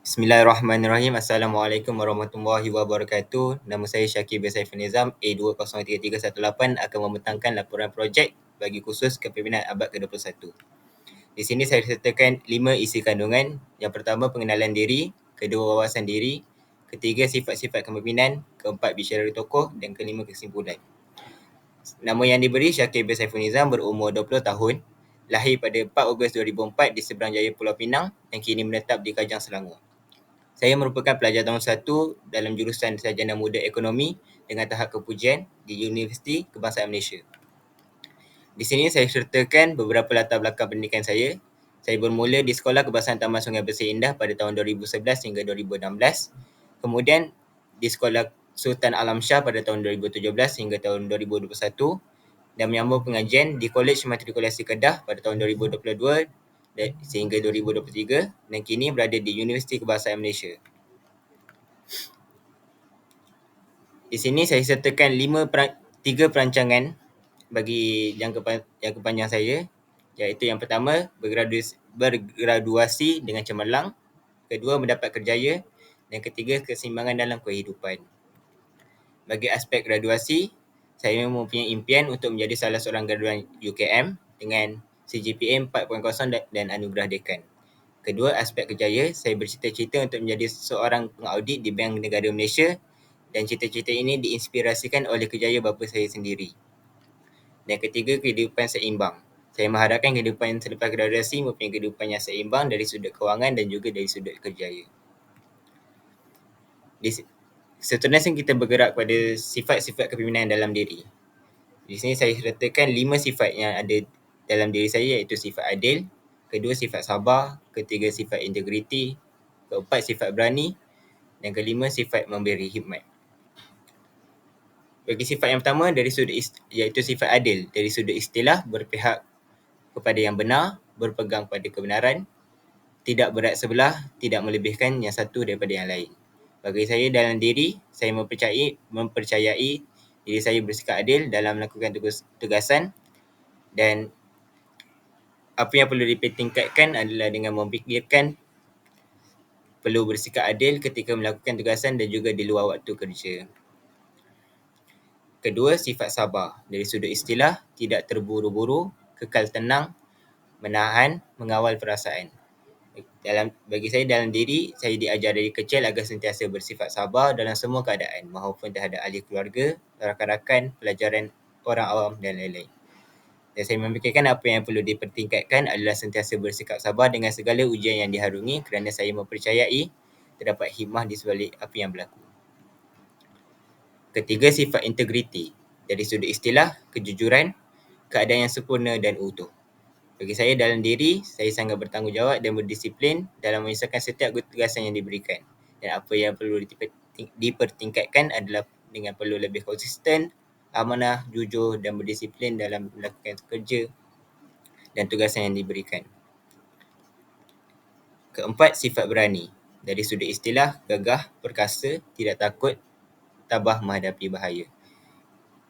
Bismillahirrahmanirrahim. Assalamualaikum warahmatullahi wabarakatuh. Nama saya Syakir bin Saiful Nizam, A203318 akan membentangkan laporan projek bagi kursus kepimpinan abad ke-21. Di sini saya sertakan 5 isi kandungan. Yang pertama, pengenalan diri. Kedua, wawasan diri. Ketiga, sifat-sifat kepimpinan. Keempat, bicara tokoh. Dan kelima, kesimpulan. Nama yang diberi Syakir bin Saiful Nizam, berumur 20 tahun. Lahir pada 4 Ogos 2004 di seberang jaya Pulau Pinang dan kini menetap di Kajang, Selangor. Saya merupakan pelajar tahun 1 dalam jurusan Sarjana Muda Ekonomi dengan tahap kepujian di Universiti Kebangsaan Malaysia. Di sini saya sertakan beberapa latar belakang pendidikan saya. Saya bermula di Sekolah Kebangsaan Taman Sungai Bersih Indah pada tahun 2011 hingga 2016. Kemudian di Sekolah Sultan Alam Shah pada tahun 2017 hingga tahun 2021 dan menyambung pengajian di Kolej Matrikulasi Kedah pada tahun 2022 sehingga 2023 dan kini berada di Universiti Kebangsaan Malaysia. Di sini saya sertakan 3 perancangan bagi jangka panjang saya, iaitu yang pertama bergraduasi dengan cemerlang, kedua mendapat kerjaya dan ketiga keseimbangan dalam kehidupan. Bagi aspek graduasi, saya mempunyai impian untuk menjadi salah seorang graduan UKM dengan CGPA 4.0 dan anugerah dekan. Kedua, aspek kerjaya, saya bercita-cita untuk menjadi seorang pengaudit di Bank Negara Malaysia dan cita-cita ini diinspirasikan oleh kerjaya bapa saya sendiri. Dan ketiga, kehidupan seimbang. Saya mengharapkan kehidupan selepas graduasi mempunyai kehidupan yang seimbang dari sudut kewangan dan juga dari sudut kerjaya. Seterusnya kita bergerak pada sifat-sifat kepimpinan dalam diri. Di sini saya sertakan 5 sifat yang ada dalam diri saya, iaitu sifat adil, kedua sifat sabar, ketiga sifat integriti, keempat sifat berani dan kelima sifat memberi hikmat. Bagi sifat yang pertama iaitu sifat adil, dari sudut istilah berpihak kepada yang benar, berpegang pada kebenaran, tidak berat sebelah, tidak melebihkan yang satu daripada yang lain. Bagi saya dalam diri, saya mempercayai diri saya bersikap adil dalam melakukan tugasan dan apa yang perlu dipertingkatkan adalah dengan memfikirkan perlu bersikap adil ketika melakukan tugasan dan juga di luar waktu kerja. Kedua, sifat sabar. Dari sudut istilah, tidak terburu-buru, kekal tenang, menahan, mengawal perasaan. Bagi saya dalam diri, saya diajar dari kecil agar sentiasa bersifat sabar dalam semua keadaan, maupun terhadap ahli keluarga, rakan-rakan, pelajaran orang awam dan lain-lain. Dan saya memikirkan apa yang perlu dipertingkatkan adalah sentiasa bersikap sabar dengan segala ujian yang diharungi kerana saya mempercayai terdapat hikmah di sebalik apa yang berlaku. Ketiga, sifat integriti. Dari sudut istilah, kejujuran, keadaan yang sempurna dan utuh. Bagi saya dalam diri, saya sangat bertanggungjawab dan berdisiplin dalam menyelesaikan setiap tugasan yang diberikan. Dan apa yang perlu dipertingkatkan adalah dengan perlu lebih konsisten, amanah, jujur dan berdisiplin dalam melakukan kerja dan tugasan yang diberikan. Keempat, sifat berani. Dari sudut istilah, gagah, perkasa, tidak takut, tabah menghadapi bahaya.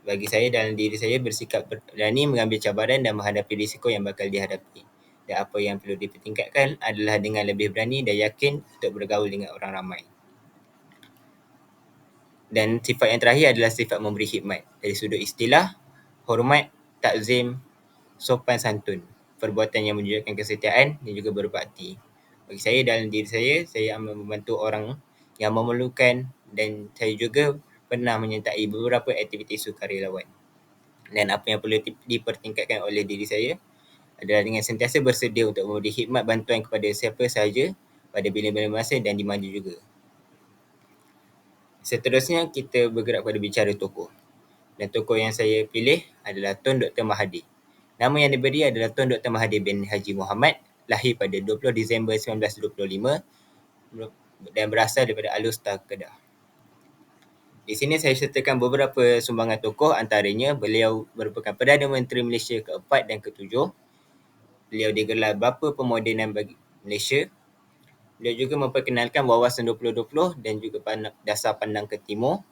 Bagi saya dalam diri saya bersikap berani mengambil cabaran dan menghadapi risiko yang bakal dihadapi. Dan apa yang perlu dipertingkatkan adalah dengan lebih berani dan yakin untuk bergaul dengan orang ramai. Dan sifat yang terakhir adalah sifat memberi hikmat. Dari sudut istilah, hormat, takzim, sopan santun, perbuatan yang menunjukkan kesetiaan dan juga berbakti. Bagi saya dalam diri saya amat membantu orang yang memerlukan dan saya juga pernah menyertai beberapa aktiviti sukarelawan. Dan apa yang perlu dipertingkatkan oleh diri saya adalah dengan sentiasa bersedia untuk memberi khidmat bantuan kepada siapa sahaja pada bila-bila masa dan di mana juga. Seterusnya kita bergerak pada bicara tokoh. Dan tokoh yang saya pilih adalah Tun Dr. Mahathir. Nama yang diberi adalah Tun Dr. Mahathir bin Haji Muhammad, lahir pada 20 Disember 1925 dan berasal daripada Alor, Kedah. Di sini saya sertakan beberapa sumbangan tokoh, antaranya beliau merupakan Perdana Menteri Malaysia ke-4 dan ke-7. Beliau digelar Bapa Pemodenan bagi Malaysia. Beliau juga memperkenalkan wawasan 2020 dan juga dasar pandang ke timur.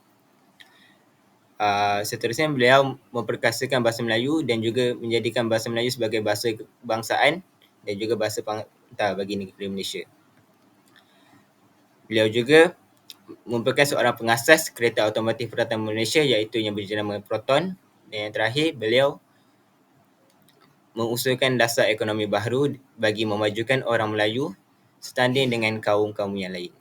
Seterusnya beliau memperkasakan bahasa Melayu dan juga menjadikan bahasa Melayu sebagai bahasa kebangsaan dan juga bahasa pengantar bagi negeri Malaysia. Beliau juga merupakan seorang pengasas kereta automotif pertama Malaysia iaitu yang berjenama Proton. Dan yang terakhir, beliau mengusulkan dasar ekonomi baharu bagi memajukan orang Melayu setanding dengan kaum-kaum yang lain.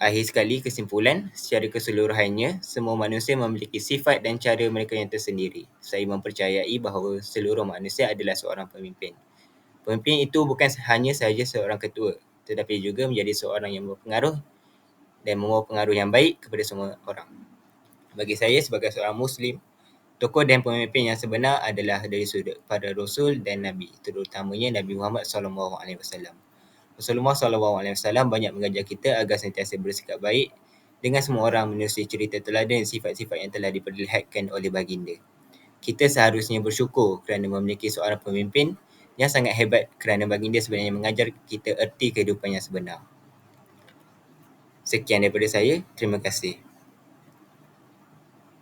Akhir sekali, kesimpulan, secara keseluruhannya, semua manusia memiliki sifat dan cara mereka yang tersendiri. Saya mempercayai bahawa seluruh manusia adalah seorang pemimpin. Pemimpin itu bukan hanya sahaja seorang ketua, tetapi juga menjadi seorang yang berpengaruh dan membawa pengaruh yang baik kepada semua orang. Bagi saya sebagai seorang Muslim, tokoh dan pemimpin yang sebenar adalah dari sudut para Rasul dan Nabi, terutamanya Nabi Muhammad SAW. Rasulullah SAW banyak mengajar kita agar sentiasa bersikap baik dengan semua orang menerusi cerita teladan dan sifat-sifat yang telah diperlihatkan oleh baginda. Kita seharusnya bersyukur kerana memiliki seorang pemimpin yang sangat hebat kerana baginda sebenarnya mengajar kita erti kehidupan yang sebenar. Sekian daripada saya. Terima kasih.